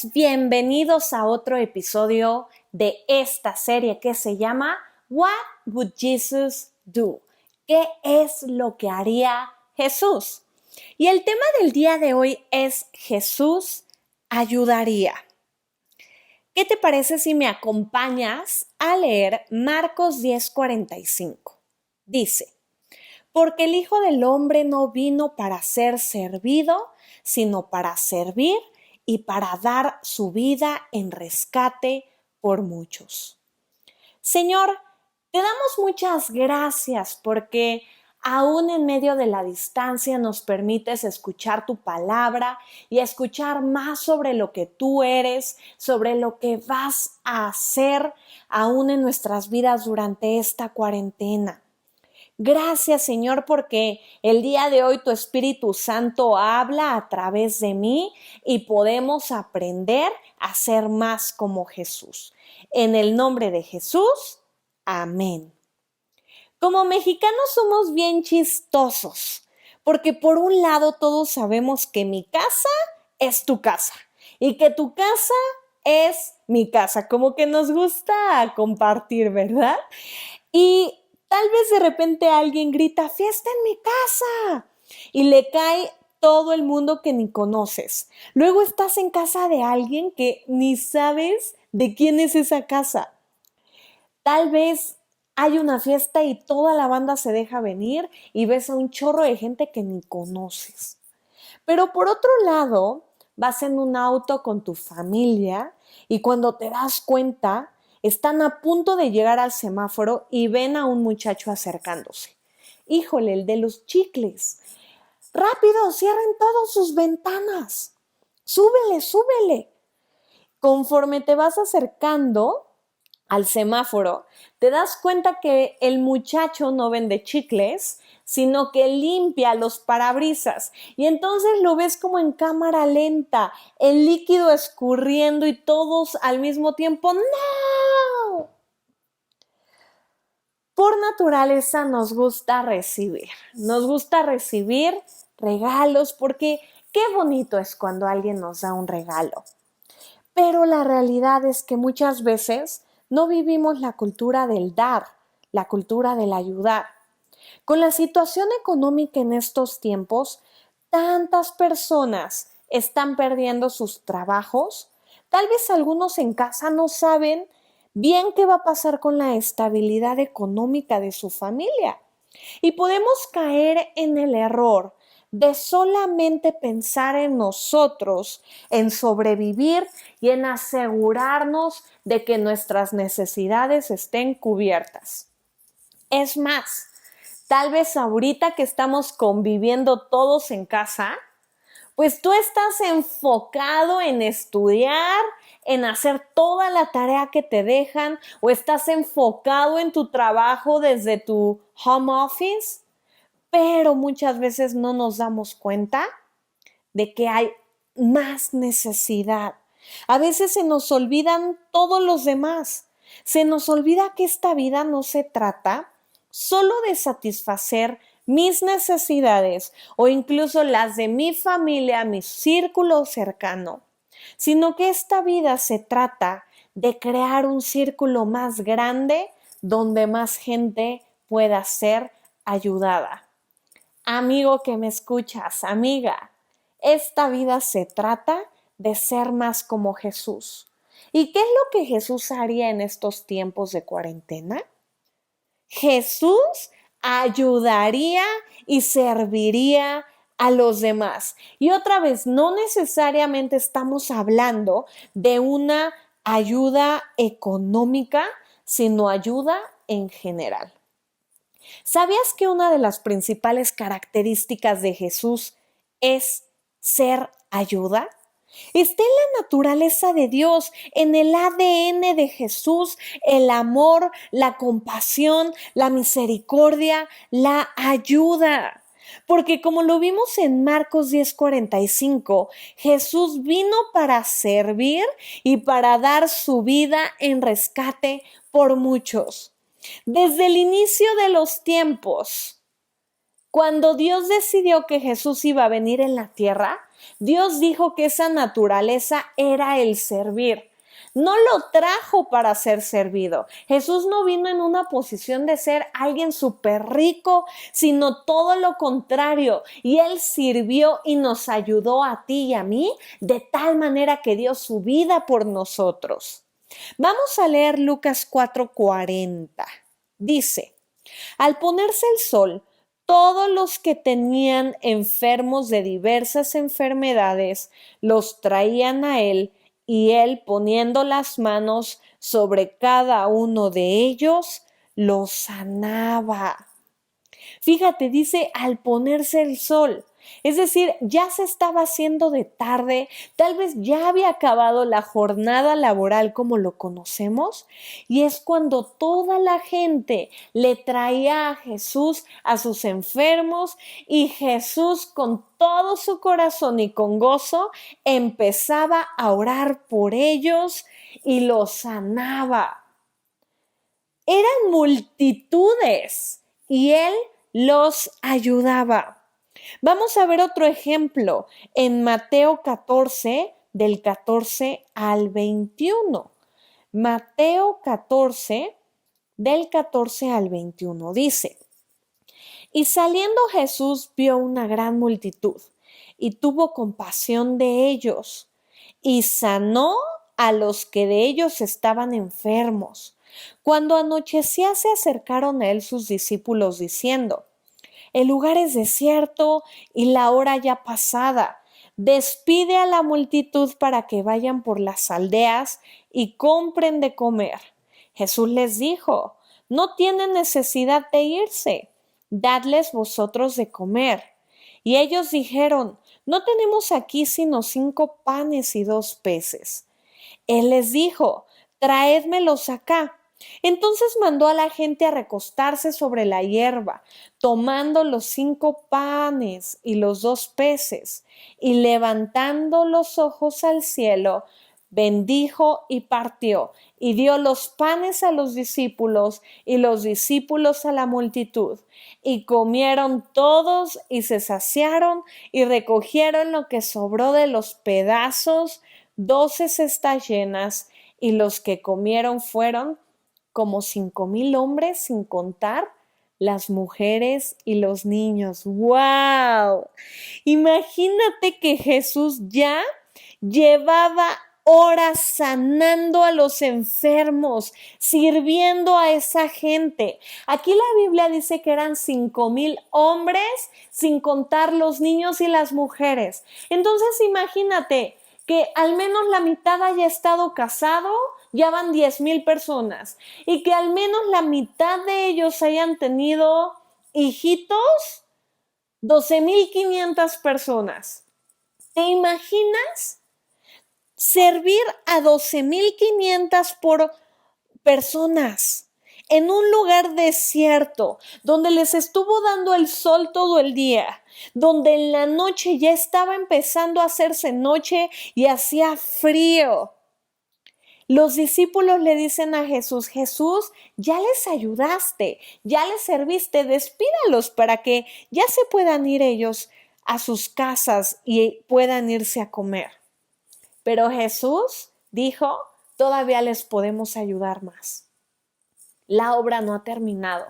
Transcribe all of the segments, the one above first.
pues bienvenidos a otro episodio de esta serie que se llama What Would Jesus Do? ¿Qué es lo que haría Jesús? Y el tema del día de hoy es Jesús ayudaría. ¿Qué te parece si me acompañas a leer Marcos 10:45? Dice, porque el Hijo del Hombre no vino para ser servido, sino para servir y para dar su vida en rescate por muchos. Señor, te damos muchas gracias porque aún en medio de la distancia nos permites escuchar tu palabra y escuchar más sobre lo que tú eres, sobre lo que vas a hacer aún en nuestras vidas durante esta cuarentena. Gracias, Señor, porque el día de hoy tu Espíritu Santo habla a través de mí y podemos aprender a ser más como Jesús. En el nombre de Jesús, amén. Como mexicanos somos bien chistosos, porque por un lado todos sabemos que mi casa es tu casa y que tu casa es mi casa, como que nos gusta compartir, ¿verdad? Y tal vez de repente alguien grita, fiesta en mi casa, y le cae todo el mundo que ni conoces. Luego estás en casa de alguien que ni sabes de quién es esa casa. Tal vez hay una fiesta y toda la banda se deja venir y ves a un chorro de gente que ni conoces. Pero por otro lado, vas en un auto con tu familia y cuando te das cuenta, están a punto de llegar al semáforo y ven a un muchacho acercándose. Híjole, el de los chicles. Rápido, cierren todas sus ventanas. Súbele, súbele. Conforme te vas acercando al semáforo, te das cuenta que el muchacho no vende chicles, sino que limpia los parabrisas. Y entonces lo ves como en cámara lenta, el líquido escurriendo y todos al mismo tiempo, ¡no! Por naturaleza nos gusta recibir regalos porque qué bonito es cuando alguien nos da un regalo. Pero la realidad es que muchas veces no vivimos la cultura del dar, la cultura del ayudar. Con la situación económica en estos tiempos, tantas personas están perdiendo sus trabajos. Tal vez algunos en casa no saben bien qué va a pasar con la estabilidad económica de su familia. Y podemos caer en el error de solamente pensar en nosotros, en sobrevivir y en asegurarnos de que nuestras necesidades estén cubiertas. Es más, tal vez ahorita que estamos conviviendo todos en casa, pues tú estás enfocado en estudiar, en hacer toda la tarea que te dejan, o estás enfocado en tu trabajo desde tu home office, pero muchas veces no nos damos cuenta de que hay más necesidad. A veces se nos olvidan todos los demás. Se nos olvida que esta vida no se trata solo de satisfacer mis necesidades o incluso las de mi familia, mi círculo cercano, sino que esta vida se trata de crear un círculo más grande donde más gente pueda ser ayudada. Amigo que me escuchas, amiga, esta vida se trata de ser más como Jesús. ¿Y qué es lo que Jesús haría en estos tiempos de cuarentena? Jesús ayudaría y serviría a los demás. Y otra vez, no necesariamente estamos hablando de una ayuda económica, sino ayuda en general. ¿Sabías que una de las principales características de Jesús es ser ayuda? Está en la naturaleza de Dios, en el ADN de Jesús, el amor, la compasión, la misericordia, la ayuda. Porque como lo vimos en Marcos 10:45, Jesús vino para servir y para dar su vida en rescate por muchos. Desde el inicio de los tiempos, Cuando Dios decidió que Jesús iba a venir en la tierra, Dios dijo que esa naturaleza era el servir. No lo trajo para ser servido. Jesús no vino en una posición de ser alguien súper rico, sino todo lo contrario. Y Él sirvió y nos ayudó a ti y a mí de tal manera que dio su vida por nosotros. Vamos a leer Lucas 4:40. Dice, al ponerse el sol, todos los que tenían enfermos de diversas enfermedades los traían a Él, y Él, poniendo las manos sobre cada uno de ellos, los sanaba. Fíjate, dice al ponerse el sol. Es decir, ya se estaba haciendo de tarde, tal vez ya había acabado la jornada laboral como lo conocemos, y es cuando toda la gente le traía a Jesús a sus enfermos, y Jesús con todo su corazón y con gozo empezaba a orar por ellos y los sanaba. Eran multitudes y Él los ayudaba. Vamos a ver otro ejemplo en Mateo 14, del 14 al 21. Mateo 14, del 14 al 21 dice, y saliendo Jesús vio una gran multitud y tuvo compasión de ellos y sanó a los que de ellos estaban enfermos. Cuando anochecía se acercaron a él sus discípulos diciendo, el lugar es desierto y la hora ya pasada. Despide a la multitud para que vayan por las aldeas y compren de comer. Jesús les dijo, no tienen necesidad de irse, dadles vosotros de comer. Y ellos dijeron, no tenemos aquí sino 5 panes y 2 peces. Él les dijo, traédmelos acá. Entonces mandó a la gente a recostarse sobre la hierba, tomando los 5 panes y los 2 peces, y levantando los ojos al cielo, bendijo y partió, y dio los panes a los discípulos, y los discípulos a la multitud. Y comieron todos, y se saciaron, y recogieron lo que sobró de los pedazos, 12 cestas llenas, y los que comieron fueron como 5,000 hombres, sin contar las mujeres y los niños. ¡Wow! Imagínate que Jesús ya llevaba horas sanando a los enfermos, sirviendo a esa gente. Aquí la Biblia dice que eran 5,000 hombres, sin contar los niños y las mujeres. Entonces imagínate que al menos la mitad haya estado casado, ya van 10,000 personas, y que al menos la mitad de ellos hayan tenido hijitos, 12,500 personas. ¿Te imaginas servir a 12,500 por personas en un lugar desierto, donde les estuvo dando el sol todo el día, donde en la noche ya estaba empezando a hacerse noche y hacía frío? Los discípulos le dicen a Jesús, Jesús, ya les ayudaste, ya les serviste, despídalos para que ya se puedan ir ellos a sus casas y puedan irse a comer. Pero Jesús dijo, todavía les podemos ayudar más. La obra no ha terminado.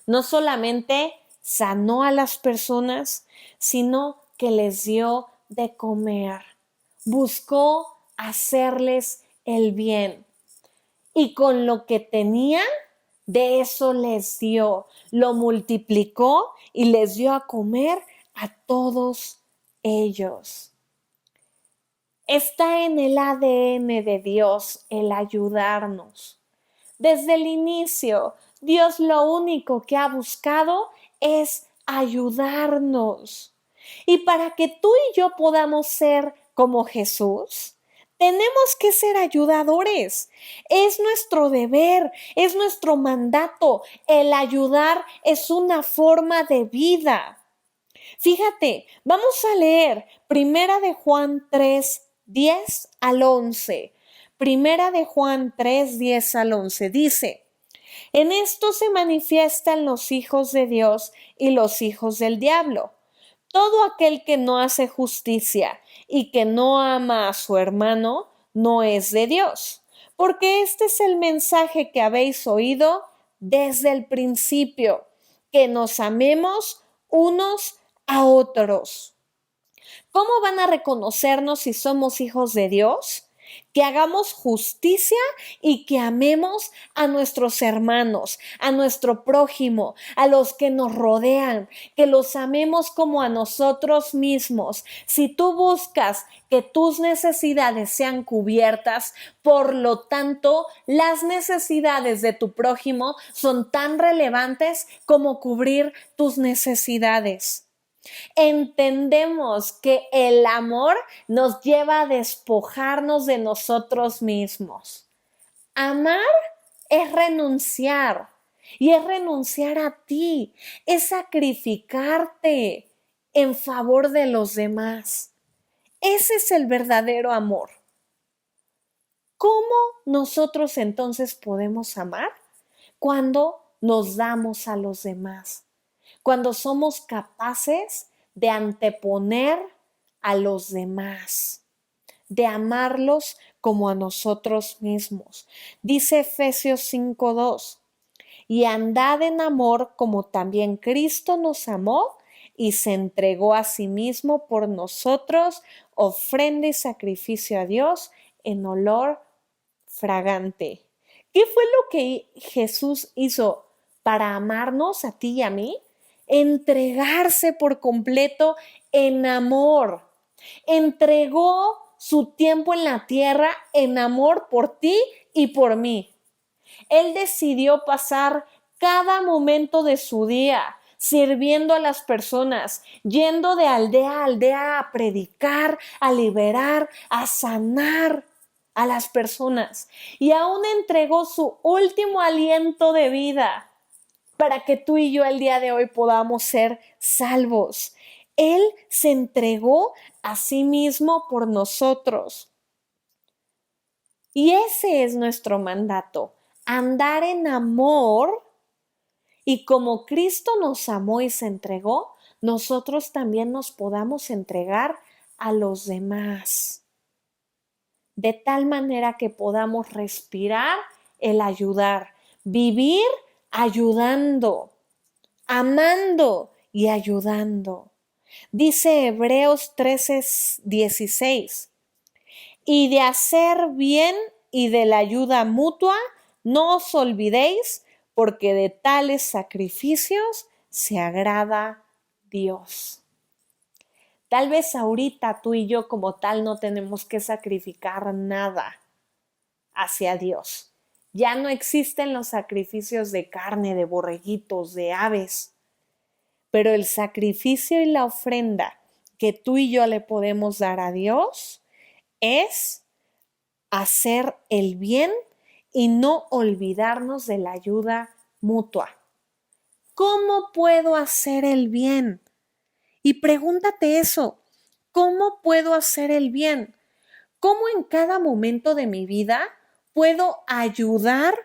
No solamente sanó a las personas, sino que les dio de comer. Buscó hacerles el bien. Y con lo que tenía, de eso les dio. Lo multiplicó y les dio a comer a todos ellos. Está en el ADN de Dios el ayudarnos. Desde el inicio, Dios lo único que ha buscado es ayudarnos. Y para que tú y yo podamos ser como Jesús, tenemos que ser ayudadores. Es nuestro deber, es nuestro mandato. El ayudar es una forma de vida. Fíjate, vamos a leer Primera de Juan 3, 10 al 11. Primera de Juan 3, 10 al 11 dice, En esto se manifiestan los hijos de Dios y los hijos del diablo. Todo aquel que no hace justicia y que no ama a su hermano no es de Dios, porque este es el mensaje que habéis oído desde el principio, que nos amemos unos a otros. ¿Cómo van a reconocernos si somos hijos de Dios? Que hagamos justicia y que amemos a nuestros hermanos, a nuestro prójimo, a los que nos rodean, que los amemos como a nosotros mismos. Si tú buscas que tus necesidades sean cubiertas, por lo tanto, las necesidades de tu prójimo son tan relevantes como cubrir tus necesidades. Entendemos que el amor nos lleva a despojarnos de nosotros mismos. Amar es renunciar y es renunciar a ti, es sacrificarte en favor de los demás. Ese es el verdadero amor. ¿Cómo nosotros entonces podemos amar? Cuando nos damos a los demás. Cuando somos capaces de anteponer a los demás, de amarlos como a nosotros mismos. Dice Efesios 5:2, y andad en amor como también Cristo nos amó y se entregó a sí mismo por nosotros, ofrenda y sacrificio a Dios en olor fragante. ¿Qué fue lo que Jesús hizo para amarnos a ti y a mí? Entregarse por completo en amor. Entregó su tiempo en la tierra en amor por ti y por mí. Él decidió pasar cada momento de su día sirviendo a las personas, yendo de aldea a aldea a predicar, a liberar, a sanar a las personas. Y aún entregó su último aliento de vida para que tú y yo el día de hoy podamos ser salvos. Él se entregó a sí mismo por nosotros. Y ese es nuestro mandato, andar en amor, y como Cristo nos amó y se entregó, nosotros también nos podamos entregar a los demás, de tal manera que podamos respirar el ayudar, vivir ayudando, amando y ayudando. Dice Hebreos 13:16, y de hacer bien y de la ayuda mutua, no os olvidéis, porque de tales sacrificios se agrada Dios. Tal vez ahorita tú y yo como tal no tenemos que sacrificar nada hacia Dios. Ya no existen los sacrificios de carne, de borreguitos, de aves. Pero el sacrificio y la ofrenda que tú y yo le podemos dar a Dios es hacer el bien y no olvidarnos de la ayuda mutua. ¿Cómo puedo hacer el bien? Y pregúntate eso, ¿cómo puedo hacer el bien? ¿Cómo en cada momento de mi vida puedo ayudar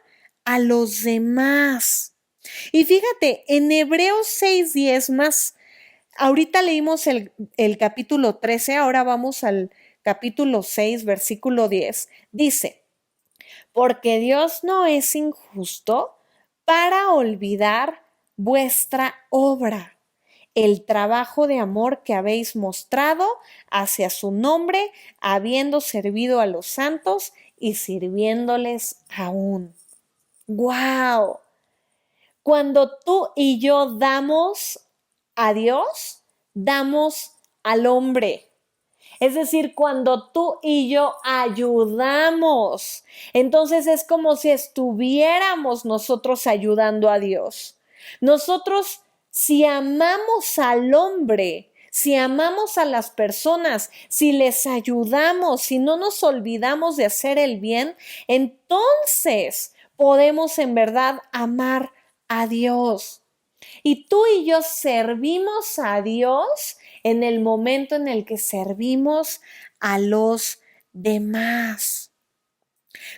a los demás? Y fíjate, en Hebreos 6:10 más, ahorita leímos el capítulo 13, ahora vamos al capítulo 6, versículo 10. Dice, porque Dios no es injusto para olvidar vuestra obra, el trabajo de amor que habéis mostrado hacia su nombre, habiendo servido a los santos y sirviéndoles aún. ¡Guau! Cuando tú y yo damos a Dios, damos al hombre. Es decir, cuando tú y yo ayudamos, entonces es como si estuviéramos nosotros ayudando a Dios. Nosotros, si amamos al hombre, si amamos a las personas, si les ayudamos, si no nos olvidamos de hacer el bien, entonces podemos en verdad amar a Dios. Y tú y yo servimos a Dios en el momento en el que servimos a los demás.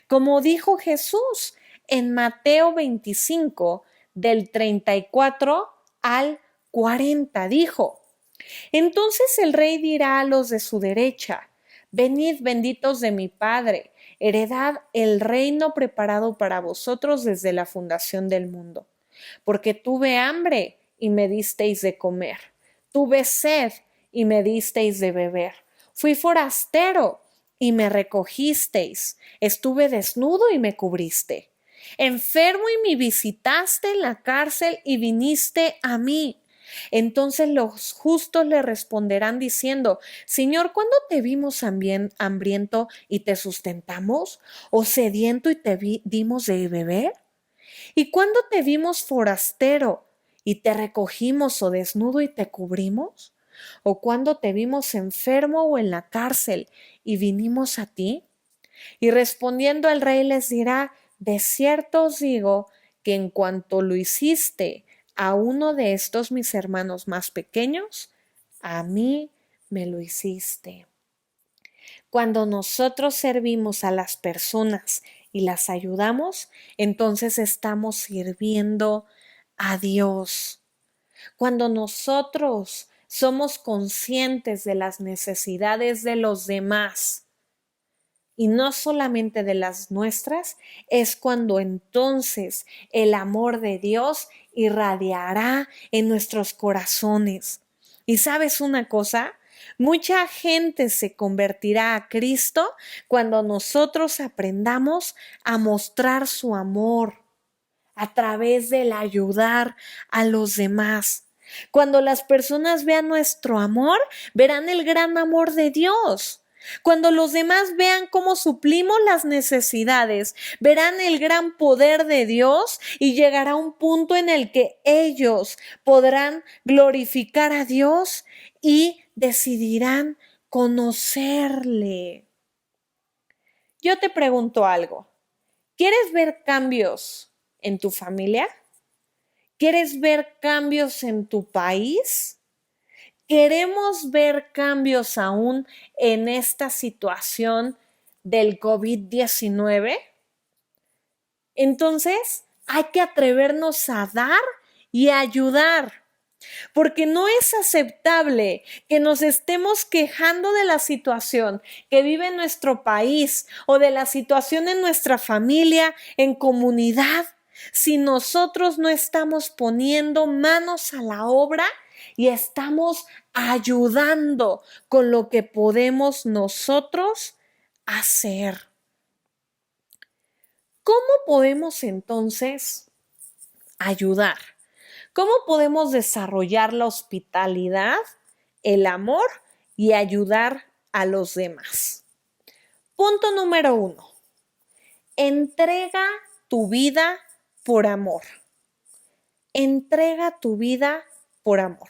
Como dijo Jesús, en Mateo 25, del 34 al 40, dijo: Entonces el rey dirá a los de su derecha: Venid, benditos de mi Padre, heredad el reino preparado para vosotros desde la fundación del mundo. Porque tuve hambre y me disteis de comer, tuve sed y me disteis de beber, fui forastero y me recogisteis, estuve desnudo y me cubriste, enfermo y me visitaste en la cárcel y viniste a mí. Entonces los justos le responderán diciendo: Señor, ¿cuándo te vimos hambriento y te sustentamos? ¿O sediento y te dimos de beber? ¿Y cuándo te vimos forastero y te recogimos, o desnudo y te cubrimos? ¿O cuándo te vimos enfermo o en la cárcel y vinimos a ti? Y respondiendo el rey les dirá: De cierto os digo que en cuanto lo hiciste a uno de estos mis hermanos más pequeños, a mí me lo hiciste. Cuando nosotros servimos a las personas y las ayudamos, entonces estamos sirviendo a Dios. Cuando nosotros somos conscientes de las necesidades de los demás y no solamente de las nuestras, es cuando entonces el amor de Dios irradiará en nuestros corazones. ¿Y sabes una cosa? Mucha gente se convertirá a Cristo cuando nosotros aprendamos a mostrar su amor a través del ayudar a los demás. Cuando las personas vean nuestro amor, verán el gran amor de Dios. Cuando los demás vean cómo suplimos las necesidades, verán el gran poder de Dios y llegará un punto en el que ellos podrán glorificar a Dios y decidirán conocerle. Yo te pregunto algo. ¿Quieres ver cambios en tu familia? ¿Quieres ver cambios en tu país? ¿Queremos ver cambios aún en esta situación del COVID-19? Entonces, hay que atrevernos a dar y a ayudar, porque no es aceptable que nos estemos quejando de la situación que vive nuestro país o de la situación en nuestra familia, en comunidad, si nosotros no estamos poniendo manos a la obra y estamos ayudando con lo que podemos nosotros hacer. ¿Cómo podemos entonces ayudar? ¿Cómo podemos desarrollar la hospitalidad, el amor y ayudar a los demás? Punto número 1. Entrega tu vida por amor. Entrega tu vida por amor.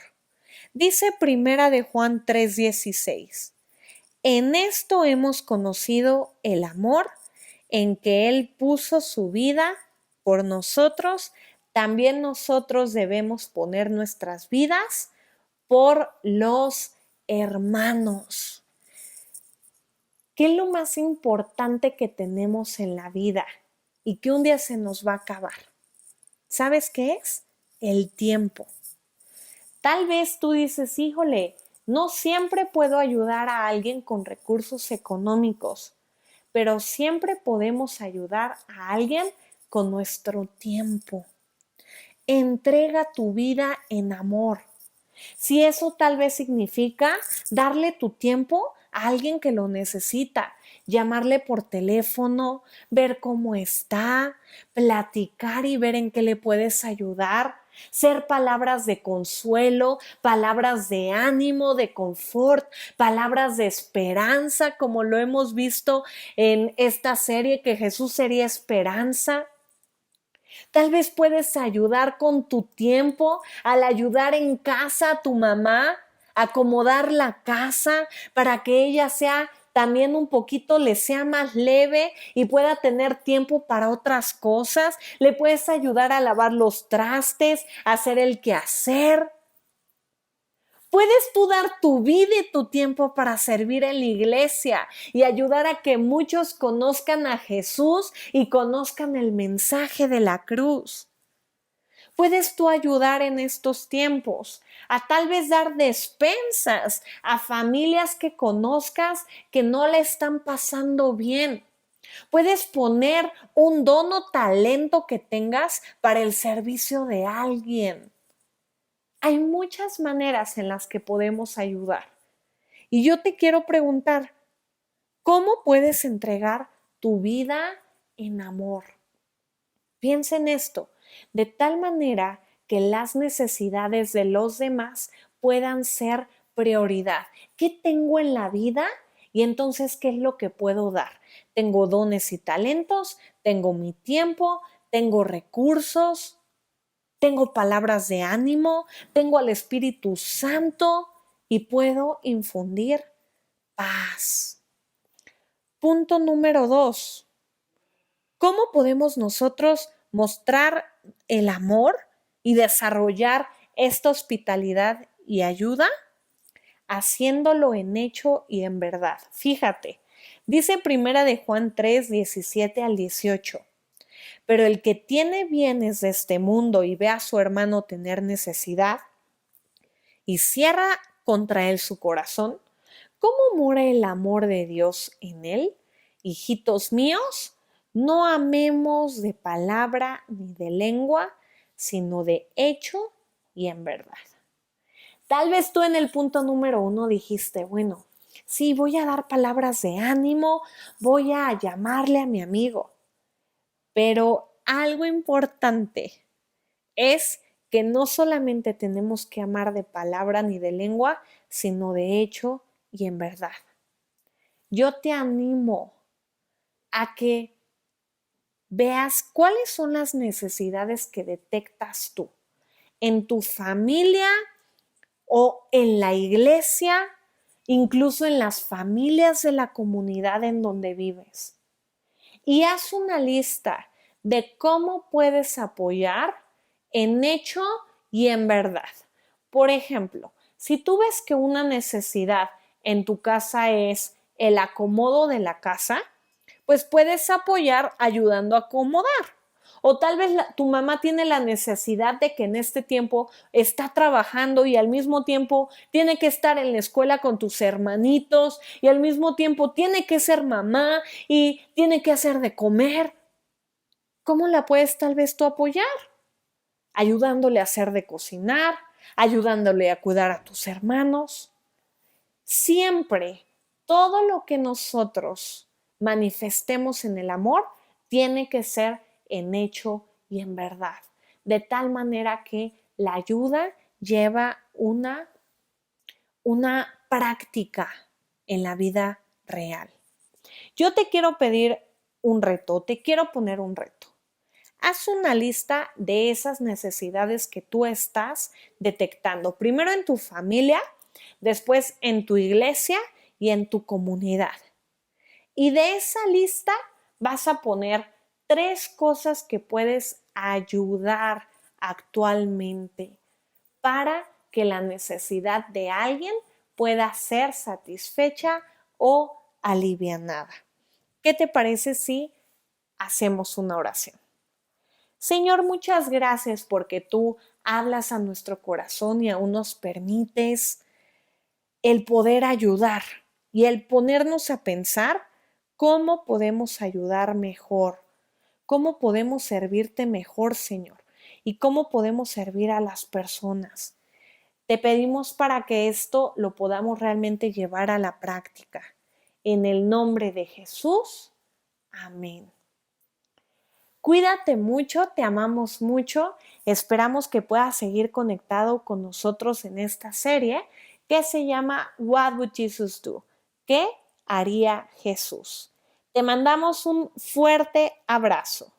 Dice Primera de Juan 3:16. En esto hemos conocido el amor, en que Él puso su vida por nosotros. También nosotros debemos poner nuestras vidas por los hermanos. ¿Qué es lo más importante que tenemos en la vida y que un día se nos va a acabar? ¿Sabes qué es? El tiempo. Tal vez tú dices: híjole, no siempre puedo ayudar a alguien con recursos económicos, pero siempre podemos ayudar a alguien con nuestro tiempo. Entrega tu vida en amor. Si eso tal vez significa darle tu tiempo a alguien que lo necesita, llamarle por teléfono, ver cómo está, platicar y ver en qué le puedes ayudar, ser palabras de consuelo, palabras de ánimo, de confort, palabras de esperanza, como lo hemos visto en esta serie, que Jesús sería esperanza. Tal vez puedes ayudar con tu tiempo, al ayudar en casa a tu mamá, acomodar la casa para que ella sea también un poquito, le sea más leve y pueda tener tiempo para otras cosas. Le puedes ayudar a lavar los trastes, a hacer el quehacer. Puedes tú dar tu vida y tu tiempo para servir en la iglesia y ayudar a que muchos conozcan a Jesús y conozcan el mensaje de la cruz. Puedes tú ayudar en estos tiempos a tal vez dar despensas a familias que conozcas que no le están pasando bien. Puedes poner un don o talento que tengas para el servicio de alguien. Hay muchas maneras en las que podemos ayudar. Y yo te quiero preguntar, ¿cómo puedes entregar tu vida en amor? Piensa en esto, de tal manera que las necesidades de los demás puedan ser prioridad. ¿Qué tengo en la vida? Y entonces, ¿qué es lo que puedo dar? Tengo dones y talentos, tengo mi tiempo, tengo recursos, tengo palabras de ánimo, tengo al Espíritu Santo y puedo infundir paz. Punto número 2. ¿Cómo podemos nosotros mostrar el amor y desarrollar esta hospitalidad y ayuda? Haciéndolo en hecho y en verdad. Fíjate, dice Primera de Juan 3, 17 al 18. Pero el que tiene bienes de este mundo y ve a su hermano tener necesidad y cierra contra él su corazón, ¿cómo mora el amor de Dios en él? Hijitos míos, no amemos de palabra ni de lengua, sino de hecho y en verdad. Tal vez tú en el punto número 1 dijiste, bueno, sí, voy a dar palabras de ánimo, voy a llamarle a mi amigo. Pero algo importante es que no solamente tenemos que amar de palabra ni de lengua, sino de hecho y en verdad. Yo te animo a que veas cuáles son las necesidades que detectas tú en tu familia o en la iglesia, incluso en las familias de la comunidad en donde vives. Y haz una lista de cómo puedes apoyar en hecho y en verdad. Por ejemplo, si tú ves que una necesidad en tu casa es el acomodo de la casa, pues puedes apoyar ayudando a acomodar. O tal vez tu mamá tiene la necesidad de que en este tiempo está trabajando y al mismo tiempo tiene que estar en la escuela con tus hermanitos y al mismo tiempo tiene que ser mamá y tiene que hacer de comer. ¿Cómo la puedes tal vez tú apoyar? Ayudándole a hacer de cocinar, ayudándole a cuidar a tus hermanos. Siempre todo lo que nosotros manifestemos en el amor tiene que ser en hecho y en verdad, de tal manera que la ayuda lleva una práctica en la vida real. Yo te quiero pedir un reto, te quiero poner un reto. Haz una lista de esas necesidades que tú estás detectando, primero en tu familia, después en tu iglesia y en tu comunidad. Y de esa lista vas a poner 3 cosas que puedes ayudar actualmente para que la necesidad de alguien pueda ser satisfecha o alivianada. ¿Qué te parece si hacemos una oración? Señor, muchas gracias porque tú hablas a nuestro corazón y aún nos permites el poder ayudar y el ponernos a pensar cómo podemos ayudar mejor, cómo podemos servirte mejor, Señor, y cómo podemos servir a las personas. Te pedimos para que esto lo podamos realmente llevar a la práctica. En el nombre de Jesús, amén. Cuídate mucho, te amamos mucho, esperamos que puedas seguir conectado con nosotros en esta serie que se llama What Would Jesus Do? ¿Qué haría Jesús? Te mandamos un fuerte abrazo.